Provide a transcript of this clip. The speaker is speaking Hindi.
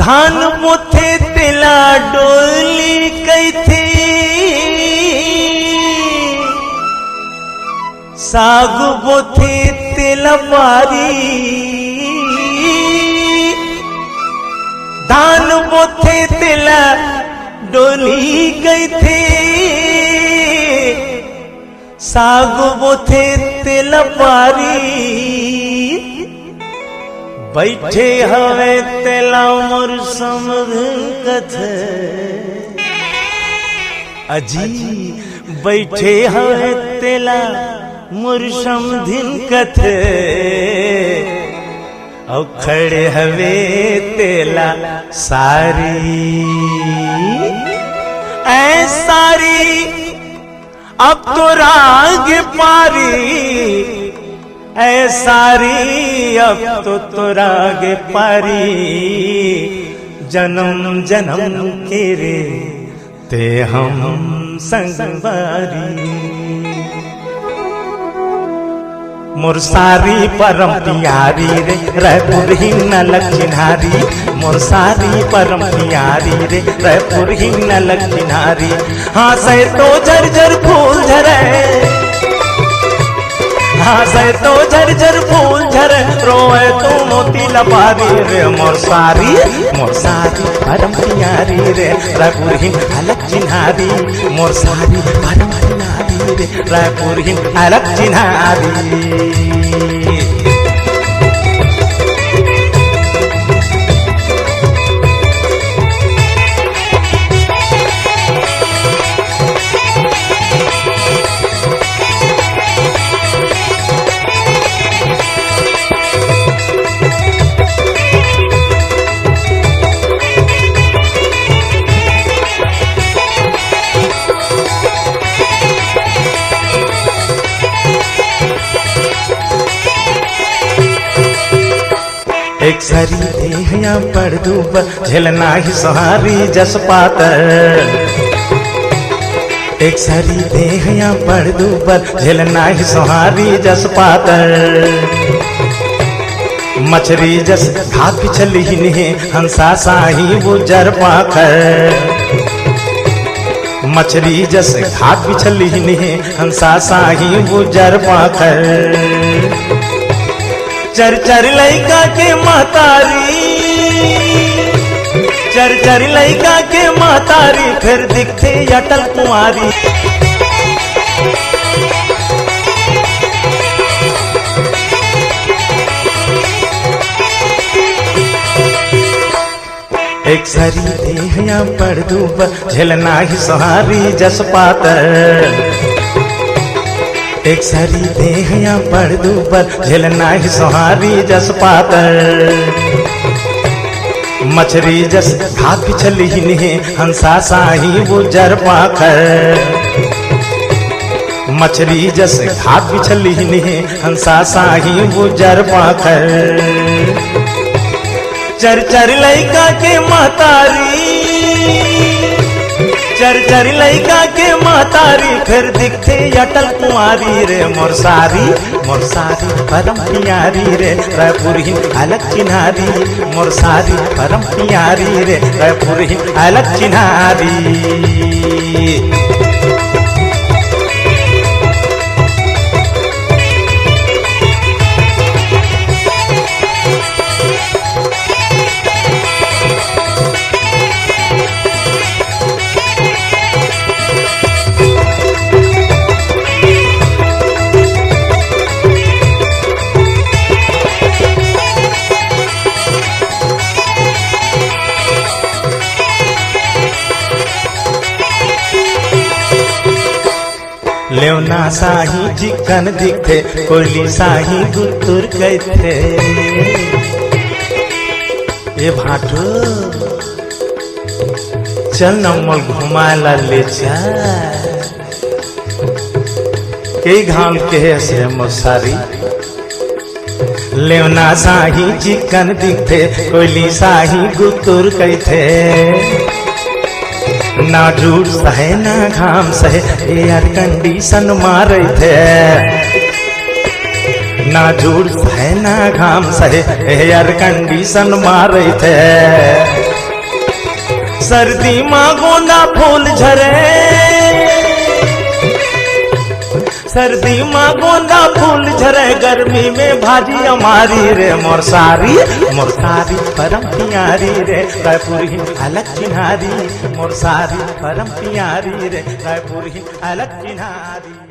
धान बोथे तेला डोली कई थी साग बोथे तेला पारी धान बोथे तेला डोली गई थी साग बोथे तेला पारी बैठे हवे तेला मोर समधन कथे अजी बैठे हवे तेला मोर समधन कथे औ खड़े हवे तेला सारी ऐ सारी अब तो राग पारी ऐ सारी अब तो राग पारी जन्म जन्म के रे ते हम संगवारी मोर सारी परम प्यारी रे रायपुर ही न लखिनारी मोर सारी परम प्यारी रे रायपुर ही न लखिनारी हाँ से तो झरझर फूल झरे हाँ से तो झरझर फूल झरे रोए तो मोती लपारी रे मोर सारी परम प्यारी रे रायपुर ही अलग चिन्हारी मोर सारी परम प्यारी रे रायपुर ही अलग चिन्हारी एक सरी देहया पड़ दूब झेलना ही सहारी जस पातर एक सरी देहया पड़ दूब झेलना ही सहारी जस पातर मछरी जस घात पिछली ही हंसा साही गुजर पाखर मछरी जस घात पिछली ही हंसा साही गुजर पाखर चर चर लैका के महतारी चर चर लैका के महतारी फिर दिखते अटल कुमारी एक सरी देहया पड़ दूब झेलना ही सहारी जस पातर एक सरी देहया पड़ दूबर झेलना ही सहारी जस पातर मछरी जस घात पिछली ही हंसा साही गुजर पाखर मछरी जस घात पिछली ही हंसा साही गुजर पाखर चर चर लैका के महतारी चर चर लैका के महतारी फिर दिखते अटल कुमारी रे मोर सारी परम प्यारी रे रायपुर ही अलग चिन्हारी मोर सारी परम प्यारी रे रायपुर ही अलग चिन्हारी लेवना साही चिकन दिखे कोयली साही गुत्तुर कहते ये भाटो चल नमल घुमाला ले जा के घाम के से मसारी लेवना साही चिकन दिखे कोयली साही गुत्तुर कहते ना झूठ सहे ना घाम सहे एयर कंडीशन मारे थे ना झूठ सहे ना घाम सहे एयर कंडीशन मारे थे सर्दी माँ गोंदा फूल झरे, सर्दी माँ गोंदा फूल झरे, गर्मी में भाजी हमारी रे मोर सारी परम प्यारी रे, रायपुर ही अलग चिन्हारी, मोर सारी परम प्यारी रे, रायपुर ही अलग चिन्हारी।